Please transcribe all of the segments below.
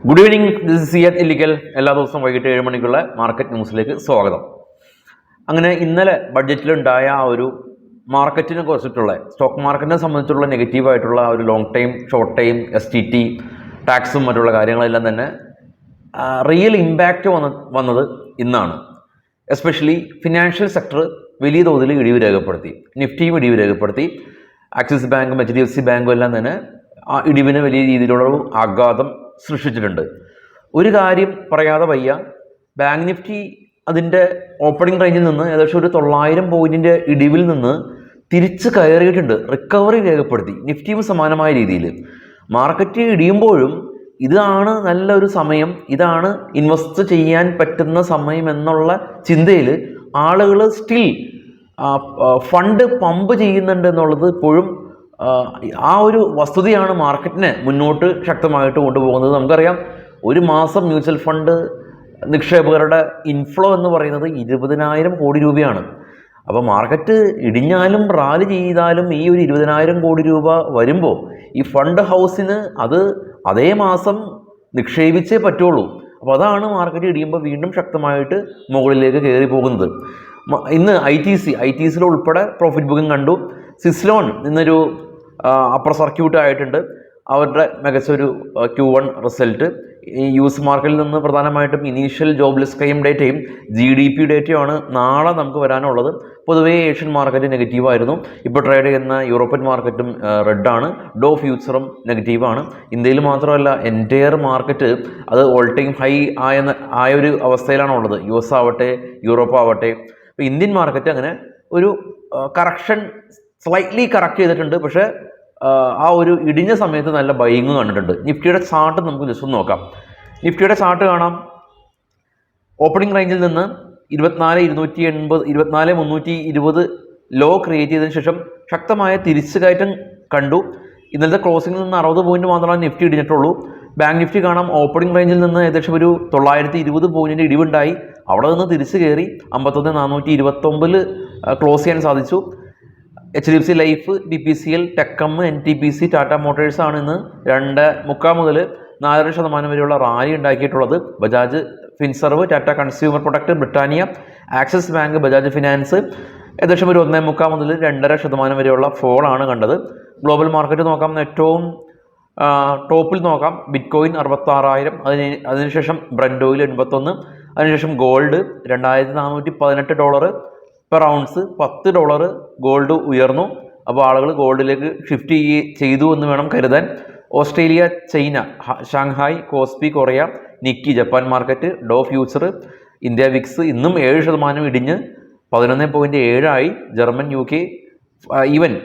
Good evening, this is Siyad Illikkal. എല്ലാ ദിവസവും വൈകിട്ട് 7 മണിക്കുള്ള മാർക്കറ്റ് ന്യൂസിലേക്ക് സ്വാഗതം. അങ്ങനെ ഇന്നലെ ബഡ്ജറ്റിലുണ്ടായ ആ ഒരു മാർക്കറ്റിനെ കുറിച്ചിട്ടുള്ള സ്റ്റോക്ക് മാർക്കറ്റിനെ സംബന്ധിച്ചുള്ള നെഗറ്റീവായിട്ടുള്ള ഒരു long time, short time, STT, ടാക്സും മറ്റുള്ള കാര്യങ്ങളെല്ലാം തന്നെ റിയൽ ഇമ്പാക്റ്റ് വന്നത് ഇന്നാണ്. എസ്പെഷ്യലി ഫിനാൻഷ്യൽ സെക്ടർ വലിയ തോതിൽ ഇടിവ് രേഖപ്പെടുത്തി. നിഫ്റ്റിയും ഇടിവ് രേഖപ്പെടുത്തി. ആക്സിസ് ബാങ്കും HDFC ബാങ്കും എല്ലാം തന്നെ ആ ഇടിവിന് വലിയ രീതിയിലുള്ള ഒരു ആഘാതം സൃഷ്ടിച്ചിട്ടുണ്ട്. ഒരു കാര്യം പറയാതെ വയ്യ, ബാങ്ക് നിഫ്റ്റി അതിൻ്റെ ഓപ്പണിംഗ് റേഞ്ചിൽ നിന്ന് ഏകദേശം ഒരു 900 പോയിൻറ്റിൻ്റെ ഇടിവിൽ നിന്ന് തിരിച്ച് കയറിയിട്ടുണ്ട്, റിക്കവറി രേഖപ്പെടുത്തി. നിഫ്റ്റിയും സമാനമായ രീതിയിൽ മാർക്കറ്റ് ഇടിയുമ്പോഴും ഇതാണ് നല്ലൊരു സമയം, ഇതാണ് ഇൻവെസ്റ്റ് ചെയ്യാൻ പറ്റുന്ന സമയം എന്നുള്ള ചിന്തയിൽ ആളുകൾ സ്റ്റിൽ ഫണ്ട് പമ്പ് ചെയ്യുന്നുണ്ട് എന്നുള്ളത് ഇപ്പോഴും ആ ഒരു വസ്തുതയാണ് മാർക്കറ്റിനെ മുന്നോട്ട് ശക്തമായിട്ട് കൊണ്ടുപോകുന്നത്. നമുക്കറിയാം, ഒരു മാസം മ്യൂച്വൽ ഫണ്ട് നിക്ഷേപകരുടെ ഇൻഫ്ലോ എന്ന് പറയുന്നത് 20,000 കോടി രൂപയാണ്. അപ്പോൾ മാർക്കറ്റ് ഇടിഞ്ഞാലും റാലി ചെയ്താലും ഈ ഒരു 20,000 കോടി രൂപ വരുമ്പോൾ ഈ ഫണ്ട് ഹൗസിന് അത് അതേ മാസം നിക്ഷേപിച്ചേ പറ്റുള്ളൂ. അപ്പോൾ അതാണ് മാർക്കറ്റ് ഇടിയുമ്പോൾ വീണ്ടും ശക്തമായിട്ട് മുകളിലേക്ക് കയറി പോകുന്നത്. ഇന്ന് ITC ഉൾപ്പെടെ പ്രോഫിറ്റ് ബുക്കിംഗ് കണ്ടു. സിസ്ലോൺ ഇന്നൊരു അപ്പർ സർക്യൂട്ട് ആയിട്ടുണ്ട്. അവരുടെ മികച്ചൊരു Q1 റിസൾട്ട്. ഈ US മാർക്കറ്റിൽ നിന്ന് പ്രധാനമായിട്ടും ഇനീഷ്യൽ ജോബ്ലെസ് ക്ലെയിം ഡേറ്റയും GDP ഡേറ്റയുമാണ് നാളെ നമുക്ക് വരാനുള്ളത്. പൊതുവേ ഏഷ്യൻ മാർക്കറ്റ് നെഗറ്റീവായിരുന്നു. ഇപ്പോൾ ട്രേഡ് ചെയ്യുന്ന യൂറോപ്യൻ മാർക്കറ്റും റെഡാണ്. ഡോ ഫ്യൂച്ചറും നെഗറ്റീവാണ്. ഇന്ത്യയിൽ മാത്രമല്ല, എൻറ്റയർ മാർക്കറ്റ് അത് ഓൾ ടൈം ഹൈ ആയ ഒരു അവസ്ഥയിലാണ് ഉള്ളത്. US ആവട്ടെ, യൂറോപ്പ് ആവട്ടെ. ഇപ്പോൾ ഇന്ത്യൻ മാർക്കറ്റ് അങ്ങനെ ഒരു കറക്ഷൻ സ്ലൈറ്റ്ലി കറക്റ്റ് ചെയ്തിട്ടുണ്ട്. പക്ഷേ ആ ഒരു ഇടിഞ്ഞ സമയത്ത് നല്ല ബൈയിങ് കണ്ടിട്ടുണ്ട്. നിഫ്റ്റിയുടെ ചാർട്ട് നമുക്ക് ജസ്റ്റ് ഒന്ന് നോക്കാം. നിഫ്റ്റിയുടെ ചാർട്ട് കാണാം. ഓപ്പണിംഗ് റേഞ്ചിൽ നിന്ന് 24,280, 24,320 ലോ ക്രിയേറ്റ് ചെയ്തതിന് ശേഷം ശക്തമായ തിരിച്ചുകയറ്റം കണ്ടു. ഇന്നലത്തെ ക്ലോസിംഗിൽ നിന്ന് 60 പോയിന്റ് മാത്രമാണ് നിഫ്റ്റി ഇടിഞ്ഞിട്ടുള്ളൂ. ബാങ്ക് നിഫ്റ്റി കാണാം, ഓപ്പണിംഗ് റേഞ്ചിൽ നിന്ന് ഏകദേശം ഒരു 920 പോയിന്റിൻ്റെ ഇടിവുണ്ടായി. അവിടെ നിന്ന് തിരിച്ചു കയറി 51,429 ക്ലോസ് ചെയ്യാൻ സാധിച്ചു. HDFC life, BPCL, ടെക്കം, NTPC, Tata Motors ആണ് ഇന്ന് 2.3 മുതൽ 4% വരെയുള്ള റാലി ഉണ്ടാക്കിയിട്ടുള്ളത്. Bajaj Finserv, Tata consumer product, Britannia, axis bank, Bajaj finance ഏകദേശം ഒരു 1.3 മുതൽ 2.5% വരെയുള്ള ഫോളാണ് കണ്ടത്. ഗ്ലോബൽ മാർക്കറ്റ് നോക്കാം. ഏറ്റവും ടോപ്പിൽ നോക്കാം, ബിറ്റ്കോയിൻ 66,000, അതിനുശേഷം ബ്രന്റ് ഓയിൽ 81, അതിനുശേഷം ഗോൾഡ് $2,418 പെർ ഔൺസ്, $10 ഗോൾഡ് ഉയർന്നു. അപ്പോൾ ആളുകൾ ഗോൾഡിലേക്ക് ഷിഫ്റ്റ് ചെയ്തു എന്ന് വേണം കരുതാൻ. Australia, China, Shanghai, KOSPI, Korea, Nikki, Japan market, ഡോ ഫ്യൂച്ചർ, ഇന്ത്യ വിക്സ് ഇന്നും 7% ഇടിഞ്ഞ് 11.7 ആയി. ജർമ്മൻ, UK, ഈവൻ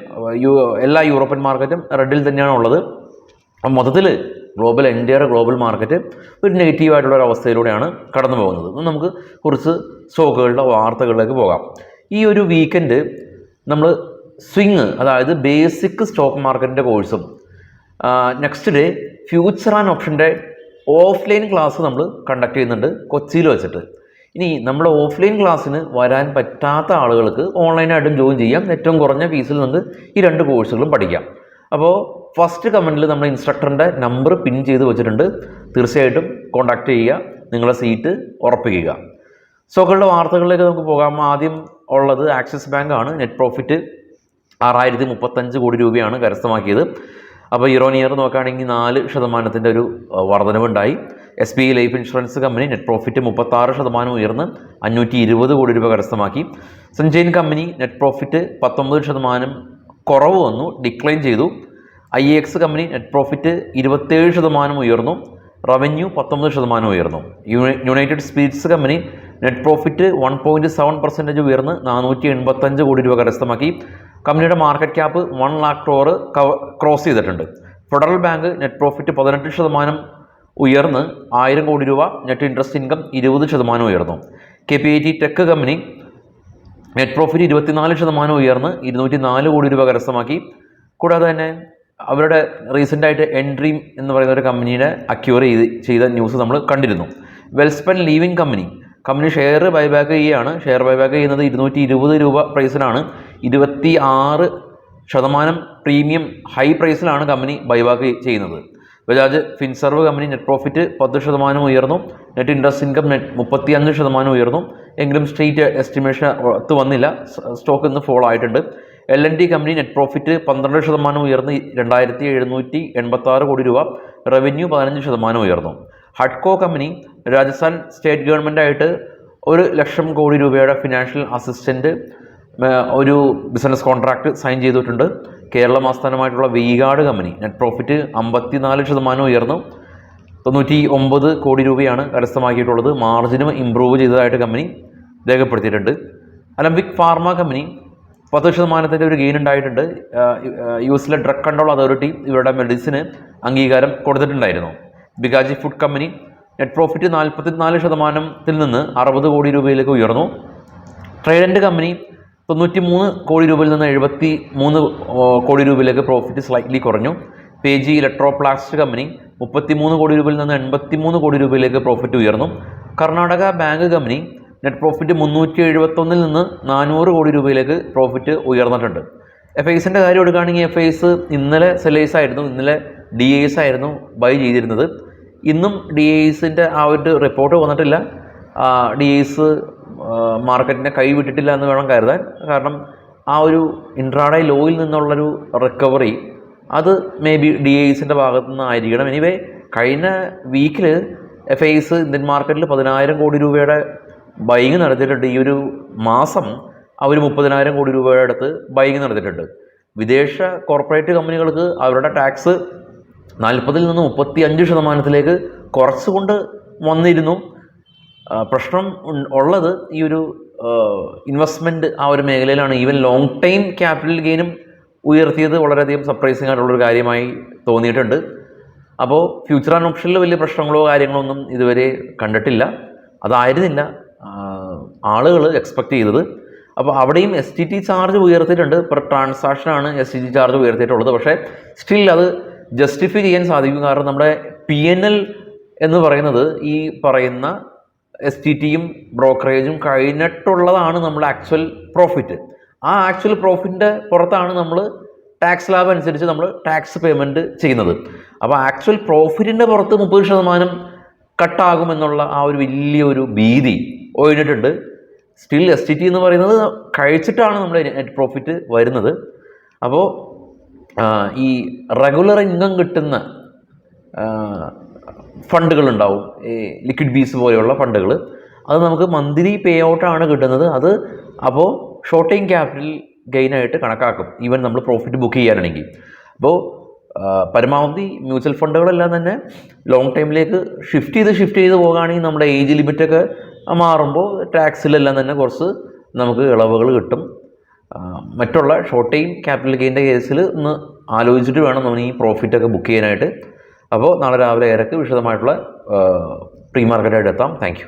എല്ലാ യൂറോപ്യൻ മാർക്കറ്റും റെഡിൽ തന്നെയാണ് ഉള്ളത്. മൊത്തത്തിൽ എൻറ്റയർ ഗ്ലോബൽ മാർക്കറ്റ് ഒരു നെഗറ്റീവായിട്ടുള്ള ഒരു അവസ്ഥയിലൂടെയാണ് കടന്നു പോകുന്നത്. നമുക്ക് കുറച്ച് സ്റ്റോക്കുകളുടെ വാർത്തകളിലേക്ക് പോകാം. ഈ ഒരു വീക്കെൻഡ് നമ്മൾ സ്വിങ്, അതായത് ബേസിക് സ്റ്റോക്ക് മാർക്കറ്റിൻ്റെ കോഴ്സും നെക്സ്റ്റ് ഡേ ഫ്യൂച്ചർ ആൻഡ് ഓപ്ഷൻ്റെ ഓഫ്ലൈൻ ക്ലാസ് നമ്മൾ കണ്ടക്ട് ചെയ്യുന്നുണ്ട് കൊച്ചിയിൽ വെച്ചിട്ട്. ഇനി നമ്മുടെ ഓഫ്ലൈൻ ക്ലാസ്സിന് വരാൻ പറ്റാത്ത ആളുകൾക്ക് ഓൺലൈനായിട്ടും ജോയിൻ ചെയ്യാം. ഏറ്റവും കുറഞ്ഞ ഫീസിൽ നിന്ന് ഈ 2 കോഴ്സുകളും പഠിക്കാം. അപ്പോൾ ഫസ്റ്റ് കമൻറ്റിൽ നമ്മൾ ഇൻസ്ട്രക്ടറിൻ്റെ നമ്പർ പിൻ ചെയ്ത് വെച്ചിട്ടുണ്ട്. തീർച്ചയായിട്ടും കോൺടാക്റ്റ് ചെയ്യുക, നിങ്ങളുടെ സീറ്റ് ഉറപ്പിക്കുക. സ്റ്റോക്കുകളുടെ വാർത്തകളിലേക്ക് നമുക്ക് പോകാം. ആദ്യം ഉള്ളത് ആക്സിസ് ബാങ്ക് ആണ്. നെറ്റ് പ്രോഫിറ്റ് 6,035 കോടി രൂപയാണ് കരസ്ഥമാക്കിയത്. അപ്പോൾ ഇയർ ഓൺ ഇയർ നോക്കുകയാണെങ്കിൽ 4% ഒരു വർധനവുണ്ടായി. SBI life insurance company net profit 36% ഉയർന്ന് 520 കോടി രൂപ കരസ്ഥമാക്കി. സഞ്ജയൻ കമ്പനി നെറ്റ് പ്രോഫിറ്റ് 19% കുറവ് വന്നു, ഡിക്ലൈൻ ചെയ്തു. IEX കമ്പനി നെറ്റ് പ്രോഫിറ്റ് 27% ഉയർന്നു, റവന്യൂ 19% ഉയർന്നു. United Spirits company net profit 1.7% ഉയർന്ന് 485 കോടി രൂപ കരസ്ഥമാക്കി. കമ്പനിയുടെ market cap 1 lakh crore cross ചെയ്തിട്ടുണ്ട്. ഫെഡറൽ ബാങ്ക് നെറ്റ് പ്രോഫിറ്റ് 18% ഉയർന്ന് 1000 കോടി രൂപ, നെറ്റ് ഇൻട്രസ്റ്റ് ഇൻകം 20% ഉയർന്നു. KPIT tech company net profit 24% ഉയർന്ന് 204 കോടി രൂപ കരസ്ഥമാക്കി. കൂടാതെ തന്നെ അവരുടെ റീസെൻ്റായിട്ട് എൻഡ്രീം എന്ന് പറയുന്ന ഒരു കമ്പനിയുടെ അക്യൂർ ചെയ്ത ന്യൂസ് നമ്മൾ കണ്ടിരുന്നു. Welspun leaving company share buyback ചെയ്യുകയാണ്. ഷെയർ ബൈബാക്ക് ചെയ്യുന്നത് 220 രൂപ പ്രൈസിലാണ്. 26% പ്രീമിയം ഹൈ പ്രൈസിലാണ് കമ്പനി ബൈബാക്ക് ചെയ്യുന്നത്. Bajaj Finserv company net profit 10% ഉയർന്നു. നെറ്റ് ഇൻട്രസ്റ്റ് ഇൻകം 35% ഉയർന്നു. എങ്കിലും സ്ട്രീറ്റ് എസ്റ്റിമേഷൻ വന്നില്ല. സ്റ്റോക്ക് ഇന്ന് ഫോൾ ആയിട്ടുണ്ട്. L&T കമ്പനി നെറ്റ് പ്രോഫിറ്റ് 12% ഉയർന്ന് 2786 കോടി രൂപ. റവന്യൂ 15% ഉയർന്നു. ഹഡ്കോ കമ്പനി രാജസ്ഥാൻ സ്റ്റേറ്റ് ഗവൺമെൻറ്റായിട്ട് 1,00,000 കോടി രൂപയുടെ ഫിനാൻഷ്യൽ അസിസ്റ്റൻറ്റ് ഒരു ബിസിനസ് കോൺട്രാക്ട് സൈൻ ചെയ്തിട്ടുണ്ട്. കേരളം ആസ്ഥാനമായിട്ടുള്ള വി-ഗാർഡ് കമ്പനി നെറ്റ് പ്രോഫിറ്റ് 54% ഉയർന്നു 99 കോടി രൂപയാണ് കരസ്ഥമാക്കിയിട്ടുള്ളത്. മാർജിനും ഇംപ്രൂവ് ചെയ്തതായിട്ട് കമ്പനി രേഖപ്പെടുത്തിയിട്ടുണ്ട്. അലംബിക് ഫാർമ കമ്പനി 10% ഒരു ഗെയിൻ ഉണ്ടായിട്ടുണ്ട്. യു.എസിലെ ഡ്രഗ് കൺട്രോൾ അതോറിറ്റി ഇവരുടെ മെഡിസിന് അംഗീകാരം കൊടുത്തിട്ടുണ്ടായിരുന്നു. Bikaji food company net profit 44%-ൽ നിന്ന് 60 കോടി രൂപയിലേക്ക് ഉയർന്നു. ട്രൈഡൻറ്റ് കമ്പനി 93 കോടി രൂപയിൽ നിന്ന് 73 കോടി രൂപയിലേക്ക് പ്രോഫിറ്റ് സ്ലൈറ്റ്ലി കുറഞ്ഞു. പേജി ഇലക്ട്രോപ്ലാസ്റ്റ് കമ്പനി 33 കോടി രൂപയിൽ നിന്ന് 83 കോടി രൂപയിലേക്ക് പ്രോഫിറ്റ് ഉയർന്നു. Karnataka bank company net profit 371-ൽ നിന്ന് 400 കോടി രൂപയിലേക്ക് പ്രോഫിറ്റ് ഉയർന്നിട്ടുണ്ട്. FISൻ്റെ കാര്യം എടുക്കുകയാണെങ്കിൽ FIS ഇന്നലെ സെല്ലേഴ്സ് ആയിരുന്നു, ഇന്നലെ DIs ആയിരുന്നു ബൈ ചെയ്തിരുന്നത്. ഇന്നും DIസിൻ്റെ ആ ഒരു റിപ്പോർട്ട് വന്നിട്ടില്ല. DIs മാർക്കറ്റിനെ കൈവിട്ടിട്ടില്ല എന്ന് വേണം കരുതാൻ. കാരണം ആ ഒരു ഇൻട്രാഡേ ലോയിൽ നിന്നുള്ളൊരു റിക്കവറി അത് മേ ബി DIസിൻ്റെ ഭാഗത്തു നിന്ന് ആയിരിക്കണം. എനിവേ കഴിഞ്ഞ വീക്കിൽ FIS ഇന്ത്യൻ മാർക്കറ്റിൽ 10,000 കോടി രൂപയുടെ ബൈങ് നടത്തിയിട്ടുണ്ട്. ഈ ഒരു മാസം അവർ 30,000 കോടി രൂപയുടെ അടുത്ത് ബൈങ് നടത്തിയിട്ടുണ്ട്. വിദേശ കോർപ്പറേറ്റ് കമ്പനികൾക്ക് അവരുടെ ടാക്സ് 40-ൽ നിന്ന് 35%-ലേക്ക് കുറച്ചുകൊണ്ട് വന്നിരുന്നു. പ്രശ്നം ഉള്ളത് ഈ ഒരു ഇൻവെസ്റ്റ്മെൻറ്റ് ആ ഒരു മേഖലയിലാണ്. ഈവൻ ലോങ് ടൈം ക്യാപിറ്റൽ ഗെയിനും ഉയർത്തിയത് വളരെയധികം സർപ്രൈസിങ് ആയിട്ടുള്ളൊരു കാര്യമായി തോന്നിയിട്ടുണ്ട്. അപ്പോൾ ഫ്യൂച്ചർ ആൻഡ് ഓപ്ഷനിൽ വലിയ പ്രശ്നങ്ങളോ കാര്യങ്ങളോ ഒന്നും ഇതുവരെ കണ്ടിട്ടില്ല. അതായിരുന്നില്ല ആളുകൾ എക്സ്പെക്റ്റ് ചെയ്തത്. അപ്പോൾ അവിടെയും STT ചാർജ് ഉയർത്തിയിട്ടുണ്ട്. പെർ ട്രാൻസാക്ഷനാണ് STT ചാർജ് ഉയർത്തിയിട്ടുള്ളത്. പക്ഷേ സ്റ്റിൽ അത് ജസ്റ്റിഫൈ ചെയ്യാൻ സാധിക്കും. കാരണം നമ്മുടെ P&L എന്ന് പറയുന്നത് ഈ പറയുന്ന STTയും ബ്രോക്കറേജും കഴിഞ്ഞിട്ടുള്ളതാണ് നമ്മുടെ ആക്ച്വൽ പ്രോഫിറ്റ്. ആ ആക്ച്വൽ പ്രോഫിറ്റിൻ്റെ പുറത്താണ് നമ്മൾ ടാക്സ് ലാഭം അനുസരിച്ച് നമ്മൾ ടാക്സ് പേയ്മെൻറ്റ് ചെയ്യുന്നത്. അപ്പോൾ ആക്ച്വൽ പ്രോഫിറ്റിൻ്റെ പുറത്ത് 30% കട്ടാകുമെന്നുള്ള ആ ഒരു വലിയൊരു ഭീതി ഒഴിഞ്ഞിട്ടുണ്ട്. സ്റ്റിൽ STT എന്ന് പറയുന്നത് കഴിച്ചിട്ടാണ് നമ്മുടെ നെറ്റ് പ്രോഫിറ്റ് വരുന്നത്. അപ്പോൾ ഈ റെഗുലർ ഇൻകം കിട്ടുന്ന ഫണ്ടുകളുണ്ടാവും, ഈ ലിക്വിഡ് ബീസ് പോലെയുള്ള ഫണ്ടുകൾ. അത് നമുക്ക് മന്ത്ലി പേ ഔട്ടാണ് കിട്ടുന്നത്. അത് അപ്പോൾ ഷോർട്ട് ടൈം ക്യാപിറ്റൽ ഗെയിനായിട്ട് കണക്കാക്കും, ഈവൻ നമ്മൾ പ്രോഫിറ്റ് ബുക്ക് ചെയ്യാനാണെങ്കിൽ. അപ്പോൾ പരമാവധി മ്യൂച്വൽ ഫണ്ടുകളെല്ലാം തന്നെ ലോങ് ടൈമിലേക്ക് ഷിഫ്റ്റ് ചെയ്ത് പോകുകയാണെങ്കിൽ നമ്മുടെ ഏജ് ലിമിറ്റൊക്കെ മാറുമ്പോൾ ടാക്സിലെല്ലാം തന്നെ കുറച്ച് നമുക്ക് ഇളവുകൾ കിട്ടും. മറ്റുള്ള ഷോർട്ട് ടൈം ക്യാപിറ്റൽ ഗെയിൻ്റെ കേസിൽ ഒന്ന് ആലോചിച്ചിട്ട് വേണം നമ്മൾ ഈ പ്രോഫിറ്റൊക്കെ ബുക്ക് ചെയ്യാനായിട്ട്. അപ്പോൾ നാളെ രാവിലെ 7:00 വിശദമായിട്ടുള്ള പ്രീ മാർക്കറ്റായിട്ട് എത്താം. Thank you.